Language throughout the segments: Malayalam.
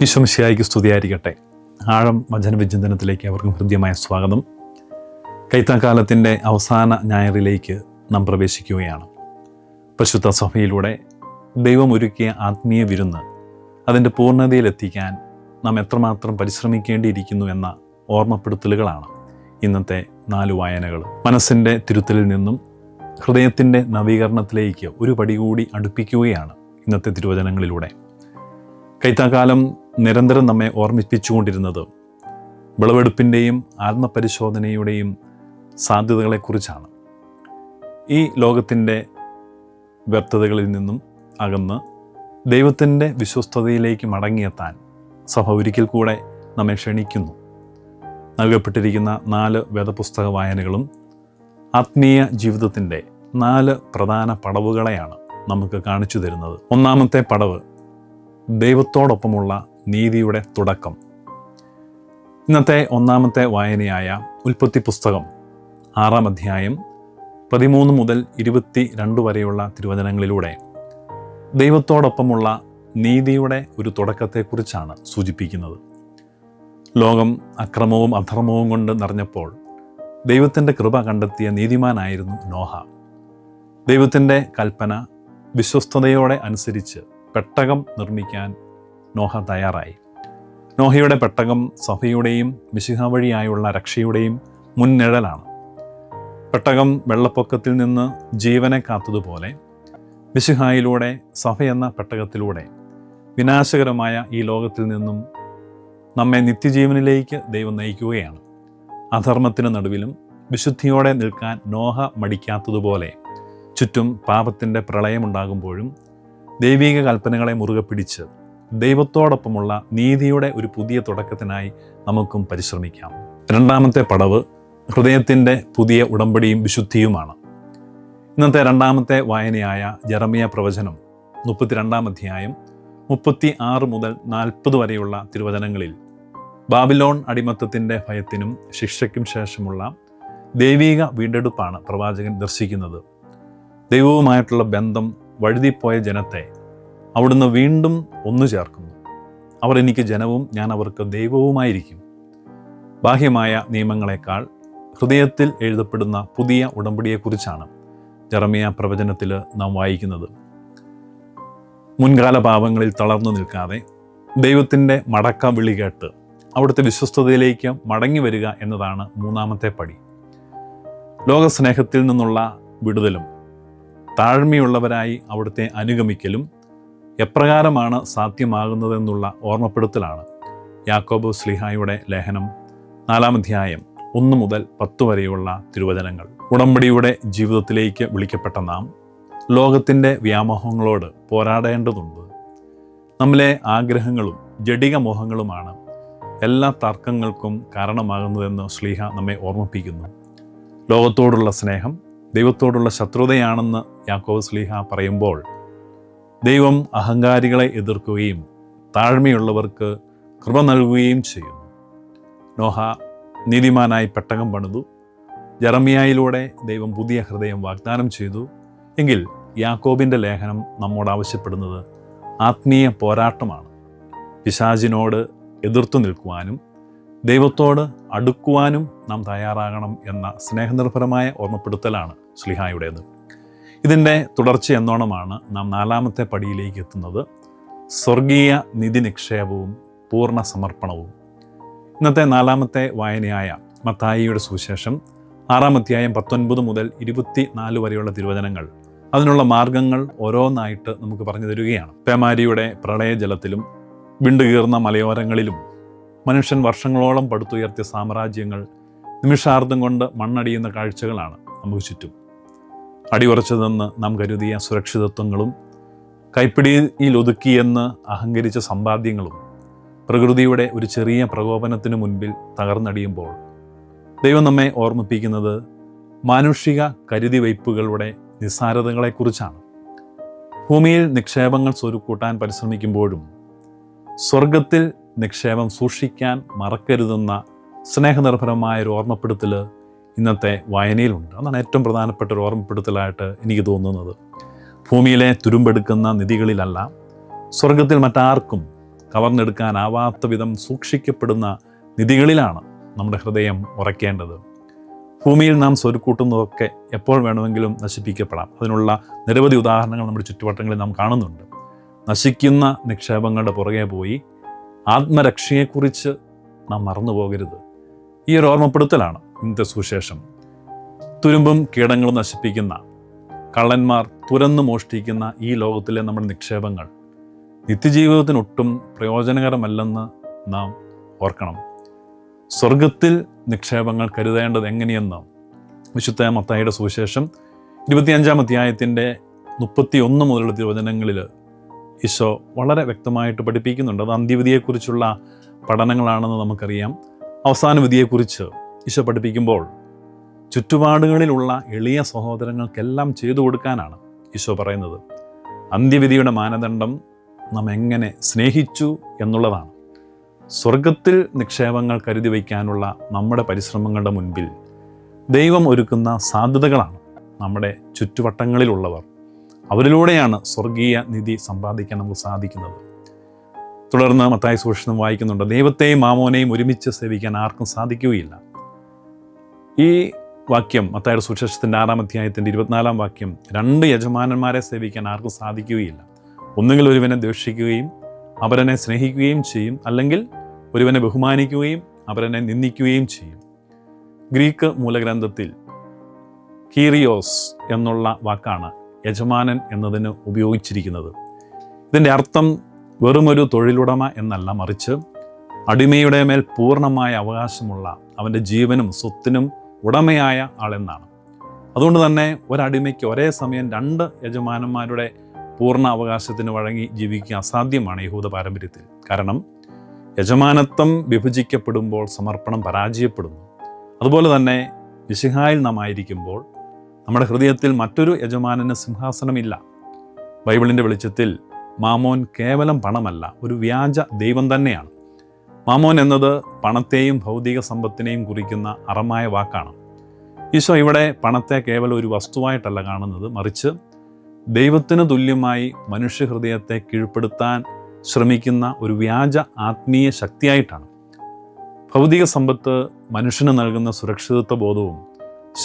ഈശോ മിശിഹായ്ക്ക് സ്തുതിയായിരിക്കട്ടെ. ആഴം വചനവിചിന്തനത്തിലേക്ക് അവർക്കും ഹൃദ്യമായ സ്വാഗതം. കൈത്താക്കാലത്തിൻ്റെ അവസാന ഞായറിലേക്ക് നാം പ്രവേശിക്കുകയാണ്. പരിശുദ്ധ സഭയിലൂടെ ദൈവം ഒരുക്കിയ ആത്മീയ വിരുന്ന് അതിൻ്റെ പൂർണ്ണതയിലെത്തിക്കാൻ നാം എത്രമാത്രം പരിശ്രമിക്കേണ്ടിയിരിക്കുന്നു എന്ന ഓർമ്മപ്പെടുത്തലുകളാണ് ഇന്നത്തെ 4 വായനകൾ. മനസ്സിൻ്റെ തിരുത്തലിൽ നിന്നും ഹൃദയത്തിൻ്റെ നവീകരണത്തിലേക്ക് ഒരു പടി കൂടി അടുപ്പിക്കുകയാണ് ഇന്നത്തെ തിരുവചനങ്ങളിലൂടെ. കൈത്താക്കാലം നിരന്തരം നമ്മെ ഓർമ്മിപ്പിച്ചുകൊണ്ടിരുന്നത് വിളവെടുപ്പിൻ്റെയും ആത്മപരിശോധനയുടെയും സാധ്യതകളെക്കുറിച്ചാണ്. ഈ ലോകത്തിൻ്റെ വ്യർത്ഥതകളിൽ നിന്നും അകന്ന് ദൈവത്തിൻ്റെ വിശ്വസ്തതയിലേക്ക് മടങ്ങിയെത്താൻ സഭ ഒരിക്കൽ കൂടെ നമ്മെ ക്ഷണിക്കുന്നു. നൽകപ്പെട്ടിരിക്കുന്ന 4 വേദപുസ്തക വായനകളും ആത്മീയ ജീവിതത്തിൻ്റെ 4 പ്രധാന പടവുകളെയാണ് നമുക്ക് കാണിച്ചു തരുന്നത്. ഒന്നാമത്തെ പടവ് ദൈവത്തോടൊപ്പമുള്ള നീതിയുടെ തുടക്കം. ഇന്നത്തെ ഒന്നാമത്തെ വായനയായ ഉൽപ്പത്തി പുസ്തകം 6-ാം അധ്യായം 13 മുതൽ 22 വരെയുള്ള തിരുവചനങ്ങളിലൂടെ ദൈവത്തോടൊപ്പമുള്ള നീതിയുടെ ഒരു തുടക്കത്തെക്കുറിച്ചാണ് സൂചിപ്പിക്കുന്നത്. ലോകം അക്രമവും അധർമ്മവും കൊണ്ട് നിറഞ്ഞപ്പോൾ ദൈവത്തിൻ്റെ കൃപ കണ്ടെത്തിയ നീതിമാനായിരുന്നു നോഹ. ദൈവത്തിൻ്റെ കൽപ്പന വിശ്വസ്തതയോടെ അനുസരിച്ച് പെട്ടകം നിർമ്മിക്കാൻ നോഹ തയ്യാറായി. നോഹയുടെ പെട്ടകം സഭയുടെയും മിശിഹ വഴിയായുള്ള രക്ഷയുടെയും മുൻനിഴലാണ്. പെട്ടകം വെള്ളപ്പൊക്കത്തിൽ നിന്ന് ജീവനെ കാത്തതുപോലെ മിശിഹായിലൂടെ സഭ എന്ന പെട്ടകത്തിലൂടെ വിനാശകരമായ ഈ ലോകത്തിൽ നിന്നും നമ്മെ നിത്യജീവനിലേക്ക് ദൈവം നയിക്കുകയാണ്. അധർമ്മത്തിന് നടുവിലും വിശുദ്ധിയോടെ നിൽക്കാൻ നോഹ മടിക്കാത്തതുപോലെ ചുറ്റും പാപത്തിൻ്റെ പ്രളയമുണ്ടാകുമ്പോഴും ദൈവിക കൽപ്പനകളെ മുറുകെ പിടിച്ച് ദൈവത്തോടൊപ്പമുള്ള നീതിയുടെ ഒരു പുതിയ തുടക്കത്തിനായി നമുക്കും പരിശ്രമിക്കാം. രണ്ടാമത്തെ പടവ് ഹൃദയത്തിൻ്റെ പുതിയ ഉടമ്പടിയും വിശുദ്ധിയുമാണ്. ഇന്നത്തെ 2ാമത്തെ വായനയായ യെരമ്യാ പ്രവചനം 32-ാം അധ്യായം 36 മുതൽ 40 വരെയുള്ള തിരുവചനങ്ങളിൽ ബാബിലോൺ അടിമത്തത്തിൻ്റെ ഭയത്തിനും ശിക്ഷയ്ക്കും ശേഷമുള്ള ദൈവിക വീണ്ടെടുപ്പാണ് പ്രവാചകൻ ദർശിക്കുന്നത്. ദൈവവുമായിട്ടുള്ള ബന്ധം വഴുതിപ്പോയ ജനത്തെ അവിടുന്ന് വീണ്ടും ഒന്നു ചേർക്കുന്നു. അവർ എനിക്ക് ജനവും ഞാൻ അവർക്ക് ദൈവവുമായിരിക്കും. ബാഹ്യമായ നിയമങ്ങളെക്കാൾ ഹൃദയത്തിൽ എഴുതപ്പെടുന്ന പുതിയ ഉടമ്പടിയെക്കുറിച്ചാണ് യെരമ്യാ പ്രവചനത്തിൽ നാം വായിക്കുന്നത്. മുൻകാല പാപങ്ങളിൽ തളർന്നു നിൽക്കാതെ ദൈവത്തിൻ്റെ മടക്ക വിളി കേട്ട് അവിടുത്തെ വിശ്വസ്തതയിലേക്ക് മടങ്ങി വരിക എന്നതാണ് 3ാമത്തെ പടി. ലോകസ്നേഹത്തിൽ നിന്നുള്ള വിടുതലും താഴ്മയുള്ളവരായി അവിടുത്തെ അനുഗമിക്കലും എപ്രകാരമാണ് സാധ്യമാകുന്നതെന്നുള്ള ഓർമ്മപ്പെടുത്തലാണ് യാക്കോബ് ശ്ലീഹായുടെ ലേഖനം 4-ാം അധ്യായം 1 മുതൽ 10 വരെയുള്ള തിരുവചനങ്ങൾ. ഉടമ്പടിയുടെ ജീവിതത്തിലേക്ക് വിളിക്കപ്പെട്ട നാം ലോകത്തിൻ്റെ വ്യാമോഹങ്ങളോട് പോരാടേണ്ടതുണ്ട്. നമ്മിലെ ആഗ്രഹങ്ങളും ജഡിക മോഹങ്ങളുമാണ് എല്ലാ തർക്കങ്ങൾക്കും കാരണമാകുന്നതെന്ന് ശ്ലീഹ നമ്മെ ഓർമ്മിപ്പിക്കുന്നു. ലോകത്തോടുള്ള സ്നേഹം ദൈവത്തോടുള്ള ശത്രുതയാണെന്ന് യാക്കോബ് ശ്ലീഹ പറയുമ്പോൾ ദൈവം അഹങ്കാരികളെ എതിർക്കുകയും താഴ്മയുള്ളവർക്ക് കൃപ നൽകുകയും ചെയ്യുന്നു. നോഹ നീതിമാനായി പെട്ടകം പണിതു. യെരമ്യായിലൂടെ ദൈവം പുതിയ ഹൃദയം വാഗ്ദാനം ചെയ്തു. എങ്കിൽ യാക്കോബിൻ്റെ ലേഖനം നമ്മോട് ആവശ്യപ്പെടുന്നത് ആത്മീയ പോരാട്ടമാണ്. പിശാചിനോട് എതിർത്തു നിൽക്കുവാനും ദൈവത്തോട് അടുക്കുവാനും നാം തയ്യാറാകണം എന്ന സ്നേഹനിർഭരമായ ഓർമ്മപ്പെടുത്തലാണ് ശ്ലീഹായുടേത്. ഇതിൻ്റെ തുടർച്ച എന്നോണമാണ് നാം 4ാമത്തെ പടിയിലേക്ക് എത്തുന്നത്: സ്വർഗീയ നിധി നിക്ഷേപവും പൂർണ്ണ സമർപ്പണവും. ഇന്നത്തെ 4ാമത്തെ വായനയായ മത്തായിയുടെ സുവിശേഷം 6-ാം അധ്യായം 19 മുതൽ 24 വരെയുള്ള തിരുവചനങ്ങൾ അതിനുള്ള മാർഗങ്ങൾ ഓരോന്നായിട്ട് നമുക്ക് പറഞ്ഞു തരികയാണ്. പേമാരിയുടെ പ്രളയജലത്തിലും വിണ്ടുകീർന്ന മലയോരങ്ങളിലും മനുഷ്യൻ വർഷങ്ങളോളം പടുത്തുയർത്തിയ സാമ്രാജ്യങ്ങൾ നിമിഷാർദ്ധം കൊണ്ട് മണ്ണടിയുന്ന കാഴ്ചകളാണ് നമുക്ക് ചുറ്റും. അടിയുറച്ചതെന്ന് നാം കരുതിയ സുരക്ഷിതത്വങ്ങളും കൈപ്പിടിയിൽ ഒതുക്കിയെന്ന് അഹങ്കരിച്ച സമ്പാദ്യങ്ങളും പ്രകൃതിയുടെ ഒരു ചെറിയ പ്രകോപനത്തിനു മുൻപിൽ തകർന്നടിയുമ്പോൾ ദൈവം നമ്മെ ഓർമ്മിപ്പിക്കുന്നത് മാനുഷിക കരുതിവയ്പ്പുകളുടെ നിസ്സാരതകളെക്കുറിച്ചാണ്. ഭൂമിയിൽ നിക്ഷേപങ്ങൾ സ്വരുക്കൂട്ടാൻ പരിശ്രമിക്കുമ്പോഴും സ്വർഗത്തിൽ നിക്ഷേപം സൂക്ഷിക്കാൻ മറക്കരുതെന്ന സ്നേഹനിർഭരമായ ഒരു ഓർമ്മപ്പെടുത്തൽ ഇന്നത്തെ വായനയിലുണ്ട്. അതാണ് ഏറ്റവും പ്രധാനപ്പെട്ട ഒരു ഓർമ്മപ്പെടുത്തലായിട്ട് എനിക്ക് തോന്നുന്നത്. ഭൂമിയിലെ തുരുമ്പെടുക്കുന്ന നിധികളിലല്ല, സ്വർഗത്തിൽ മറ്റാർക്കും കവർന്നെടുക്കാനാവാത്ത വിധം സൂക്ഷിക്കപ്പെടുന്ന നിധികളിലാണ് നമ്മുടെ ഹൃദയം ഉറയ്ക്കേണ്ടത്. ഭൂമിയിൽ നാം സ്വരുക്കൂട്ടുന്നതൊക്കെ എപ്പോൾ വേണമെങ്കിലും നശിപ്പിക്കപ്പെടാം. അതിനുള്ള നിരവധി ഉദാഹരണങ്ങൾ നമ്മുടെ ചുറ്റുവട്ടങ്ങളിൽ നാം കാണുന്നുണ്ട്. നശിക്കുന്ന നിക്ഷേപങ്ങളുടെ പുറകെ പോയി ആത്മരക്ഷയെക്കുറിച്ച് നാം മറന്നു പോകരുത്. ഈ ഒരു ഓർമ്മപ്പെടുത്തലാണ് ഇന്നത്തെ സുവിശേഷം. തുരുമ്പും കീടങ്ങളും നശിപ്പിക്കുന്ന, കള്ളന്മാർ തുരന്നു മോഷ്ടിക്കുന്ന ഈ ലോകത്തിലെ നമ്മുടെ നിക്ഷേപങ്ങൾ നിത്യജീവിതത്തിനൊട്ടും പ്രയോജനകരമല്ലെന്ന് നാം ഓർക്കണം. സ്വർഗത്തിൽ നിക്ഷേപങ്ങൾ കരുതേണ്ടത് എങ്ങനെയെന്ന് വിശുദ്ധ മത്തായിയുടെ സുവിശേഷം 25-ാം അധ്യായത്തിൻ്റെ 31 മുതലുള്ള തിരുവചനങ്ങളിൽ ഈശോ വളരെ വ്യക്തമായിട്ട് പഠിപ്പിക്കുന്നുണ്ട്. അത് അന്ത്യവിധിയെക്കുറിച്ചുള്ള പഠനങ്ങളാണെന്ന് നമുക്കറിയാം. അവസാന വിധിയെക്കുറിച്ച് ഈശോ പഠിപ്പിക്കുമ്പോൾ ചുറ്റുപാടുകളിലുള്ള എളിയ സഹോദരങ്ങൾക്കെല്ലാം ചെയ്തു കൊടുക്കാനാണ് ഈശോ പറയുന്നത്. അന്ത്യവിധിയുടെ മാനദണ്ഡം നാം എങ്ങനെ സ്നേഹിച്ചു എന്നുള്ളതാണ്. സ്വർഗത്തിൽ നിക്ഷേപങ്ങൾ കരുതി വയ്ക്കാനുള്ള നമ്മുടെ പരിശ്രമങ്ങളുടെ മുൻപിൽ ദൈവം ഒരുക്കുന്ന സാധ്യതകളാണ് നമ്മുടെ ചുറ്റുവട്ടങ്ങളിലുള്ളവർ. അവരിലൂടെയാണ് സ്വർഗീയ നിധി സമ്പാദിക്കാൻ നമുക്ക് സാധിക്കുന്നത്. തുടർന്ന് മത്തായി സുവിശേഷം വായിക്കുന്നുണ്ട്, ദൈവത്തെയും മാമോനെയും ഒരുമിച്ച് സേവിക്കാൻ ആർക്കും സാധിക്കുകയില്ല. ഈ വാക്യം മത്തായിയുടെ സുവിശേഷത്തിൻ്റെ 6-ാം അധ്യായത്തിൻ്റെ 24-ാം വാക്യം, 2 യജമാനന്മാരെ സേവിക്കാൻ ആർക്കും സാധിക്കുകയില്ല. ഒന്നുകിൽ ഒരുവനെ ദ്വേഷിക്കുകയും അവരനെ സ്നേഹിക്കുകയും ചെയ്യും, അല്ലെങ്കിൽ ഒരുവനെ ബഹുമാനിക്കുകയും അവരനെ നിന്ദിക്കുകയും ചെയ്യും. ഗ്രീക്ക് മൂലഗ്രന്ഥത്തിൽ കീറിയോസ് എന്നുള്ള വാക്കാണ് യജമാനൻ എന്നതിന് ഉപയോഗിച്ചിരിക്കുന്നത്. ഇതിൻ്റെ അർത്ഥം വെറുമൊരു തൊഴിലുടമ എന്നല്ല, മറിച്ച് അടിമയുടെ മേൽ പൂർണ്ണമായ അവകാശമുള്ള, അവൻ്റെ ജീവനും സ്വത്തിനും ഉടമയായ ആളെന്നാണ്. അതുകൊണ്ട് തന്നെ ഒരടിമയ്ക്ക് ഒരേ സമയം 2 യജമാനന്മാരുടെ പൂർണ്ണ അവകാശത്തിന് വഴങ്ങി ജീവിക്കുക അസാധ്യമാണ് യഹൂദ പാരമ്പര്യത്തിൽ. കാരണം യജമാനത്വം വിഭജിക്കപ്പെടുമ്പോൾ സമർപ്പണം പരാജയപ്പെടുന്നു. അതുപോലെ തന്നെ മിശിഹായിൽ നാം ആയിരിക്കുമ്പോൾ നമ്മുടെ ഹൃദയത്തിൽ മറ്റൊരു യജമാനന് സിംഹാസനമില്ല. ബൈബിളിൻ്റെ വെളിച്ചത്തിൽ മാമോൻ കേവലം പണമല്ല, ഒരു വ്യാജ ദൈവം തന്നെയാണ്. മാമോൻ എന്നത് പണത്തെയും ഭൗതിക സമ്പത്തിനെയും കുറിക്കുന്ന അറമായ വാക്കാണ്. ഈശോ ഇവിടെ പണത്തെ കേവലം ഒരു വസ്തുവായിട്ടല്ല കാണുന്നത്, മറിച്ച് ദൈവത്തിന് തുല്യമായി മനുഷ്യഹൃദയത്തെ കീഴ്പ്പെടുത്താൻ ശ്രമിക്കുന്ന ഒരു വ്യാജ ആത്മീയ ശക്തിയായിട്ടാണ്. ഭൗതിക സമ്പത്ത് മനുഷ്യന് നൽകുന്ന സുരക്ഷിതത്വ ബോധവും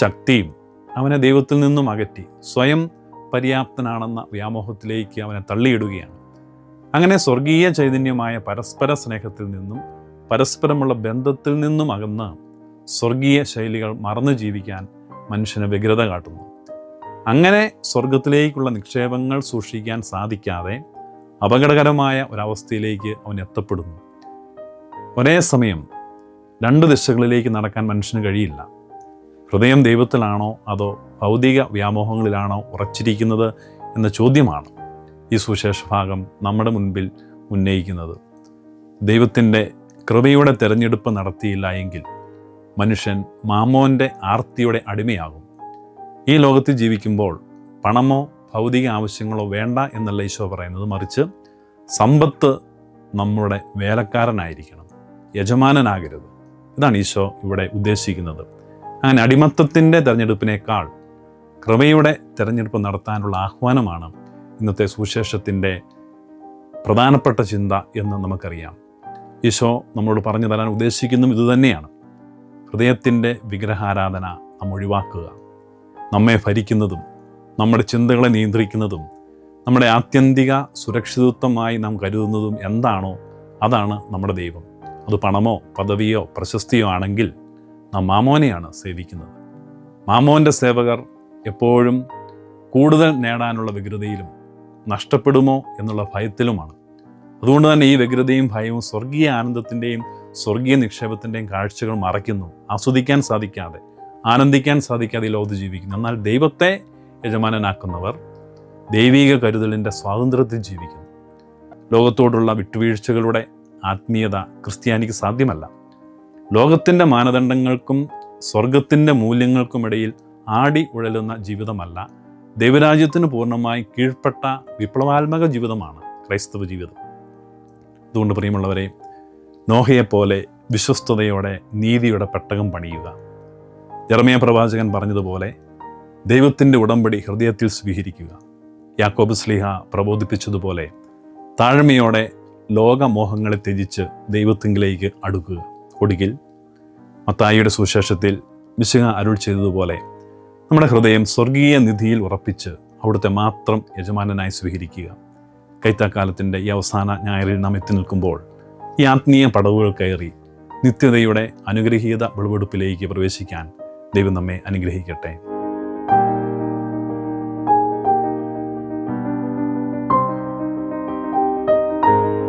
ശക്തിയും അവനെ ദൈവത്തിൽ നിന്നും അകറ്റി സ്വയം പര്യാപ്തനാണെന്ന വ്യാമോഹത്തിലേക്ക് അവനെ തള്ളിയിടുകയാണ്. അങ്ങനെ സ്വർഗീയ ചൈതന്യമായ പരസ്പര സ്നേഹത്തിൽ നിന്നും പരസ്പരമുള്ള ബന്ധത്തിൽ നിന്നും അകന്ന് സ്വർഗീയ ശൈലികൾ മറന്നു ജീവിക്കാൻ മനുഷ്യന് വ്യഗ്രത കാട്ടുന്നു. അങ്ങനെ സ്വർഗത്തിലേക്കുള്ള നിക്ഷേപങ്ങൾ സൂക്ഷിക്കാൻ സാധിക്കാതെ അപകടകരമായ ഒരവസ്ഥയിലേക്ക് അവൻ എത്തപ്പെടുന്നു. ഒരേ സമയം 2 ദിശകളിലേക്ക് നടക്കാൻ മനുഷ്യന് കഴിയില്ല. ഹൃദയം ദൈവത്തിലാണോ അതോ ഭൗതിക വ്യാമോഹങ്ങളിലാണോ ഉറച്ചിരിക്കുന്നത് എന്ന ചോദ്യമാണ് ഈ സുവിശേഷ ഭാഗം നമ്മുടെ മുൻപിൽ ഉന്നയിക്കുന്നത്. ദൈവത്തിൻ്റെ കൃപയുടെ തെരഞ്ഞെടുപ്പ് നടത്തിയില്ല എങ്കിൽ മനുഷ്യൻ മാമോൻ്റെ ആർത്തിയുടെ അടിമയാകും. ഈ ലോകത്തിൽ ജീവിക്കുമ്പോൾ പണമോ ഭൗതിക ആവശ്യങ്ങളോ വേണ്ട എന്നല്ല ഈശോ പറയുന്നത്, മറിച്ച് സമ്പത്ത് നമ്മുടെ വേലക്കാരനായിരിക്കണം, യജമാനനാകരുത്. ഇതാണ് ഈശോ ഇവിടെ ഉദ്ദേശിക്കുന്നത്. അങ്ങനെ അടിമത്തത്തിൻ്റെ തെരഞ്ഞെടുപ്പിനേക്കാൾ കൃപയുടെ തെരഞ്ഞെടുപ്പ് നടത്താനുള്ള ആഹ്വാനമാണ് ഇന്നത്തെ സുവിശേഷത്തിൻ്റെ പ്രധാനപ്പെട്ട ചിന്ത എന്ന് നമുക്കറിയാം. ഈശോ നമ്മളോട് പറഞ്ഞു തരാൻ ഉദ്ദേശിക്കുന്നതും ഇതുതന്നെയാണ്. ഹൃദയത്തിൻ്റെ വിഗ്രഹാരാധന നാം ഒഴിവാക്കുക. നമ്മെ ഭരിക്കുന്നതും നമ്മുടെ ചിന്തകളെ നിയന്ത്രിക്കുന്നതും നമ്മുടെ ആത്യന്തിക സുരക്ഷിതത്വമായി നാം കരുതുന്നതും എന്താണോ അതാണ് നമ്മുടെ ദൈവം. അത് പണമോ പദവിയോ പ്രശസ്തിയോ ആണെങ്കിൽ നാം മാമോനെയാണ് സേവിക്കുന്നത്. മാമോൻ്റെ സേവകർ എപ്പോഴും കൂടുതൽ നേടാനുള്ള വ്യഗ്രതയിലും നഷ്ടപ്പെടുമോ എന്നുള്ള ഭയത്തിലുമാണ്. അതുകൊണ്ട് തന്നെ ഈ വ്യഗ്രതയും ഭയവും സ്വർഗീയ ആനന്ദത്തിൻ്റെയും സ്വർഗീയ നിക്ഷേപത്തിൻ്റെയും കാഴ്ചകൾ മറയ്ക്കുന്നു. ആസ്വദിക്കാൻ സാധിക്കാതെ, ആനന്ദിക്കാൻ സാധിക്കാതെ ഈ ലോകത്ത് ജീവിക്കുന്നു. എന്നാൽ ദൈവത്തെ യജമാനനാക്കുന്നവർ ദൈവിക കരുതലിൻ്റെ സ്വാതന്ത്ര്യത്തിൽ ജീവിക്കുന്നു. ലോകത്തോടുള്ള വിട്ടുവീഴ്ചകളുടെ ആത്മീയത ക്രിസ്ത്യാനിക്ക് സാധ്യമല്ല. ലോകത്തിൻ്റെ മാനദണ്ഡങ്ങൾക്കും സ്വർഗത്തിൻ്റെ മൂല്യങ്ങൾക്കുമിടയിൽ ആടി ഉഴലുന്ന ജീവിതമല്ല, ദൈവരാജ്യത്തിന് പൂർണ്ണമായി കീഴ്പ്പെട്ട വിപ്ലവാത്മക ജീവിതമാണ് ക്രൈസ്തവ ജീവിതം. അതുകൊണ്ട് പ്രിയമുള്ളവരെ, നോഹയെപ്പോലെ വിശ്വസ്തയോടെ നീതിയുടെ പെട്ടകം പണിയുക. യെരമ്യാ പ്രവാചകൻ പറഞ്ഞതുപോലെ ദൈവത്തിൻ്റെ ഉടമ്പടി ഹൃദയത്തിൽ സ്വീകരിക്കുക. യാക്കോബ് ശ്ലീഹ പ്രബോധിപ്പിച്ചതുപോലെ താഴ്മയോടെ ലോകമോഹങ്ങളെ ത്യജിച്ച് ദൈവത്തിങ്കിലേക്ക് അടുക്കുക. ഒടുകിൽ മത്തായിയുടെ സുവിശേഷത്തിൽ മിശിഹ അരുൾ ചെയ്തതുപോലെ നമ്മുടെ ഹൃദയം സ്വർഗീയ നിധിയിൽ ഉറപ്പിച്ച് അവിടുത്തെ മാത്രം യജമാനനായി സ്വീകരിക്കുക. കൈത്താക്കാലത്തിൻ്റെ ഈ അവസാന ഞായറിൽ നാം എത്തി നിൽക്കുമ്പോൾ ഈ ആത്മീയ പടവുകൾ കയറി നിത്യതയുടെ അനുഗ്രഹീത വിളവെടുപ്പിലേക്ക് പ്രവേശിക്കാൻ ദൈവം നമ്മെ അനുഗ്രഹിക്കട്ടെ.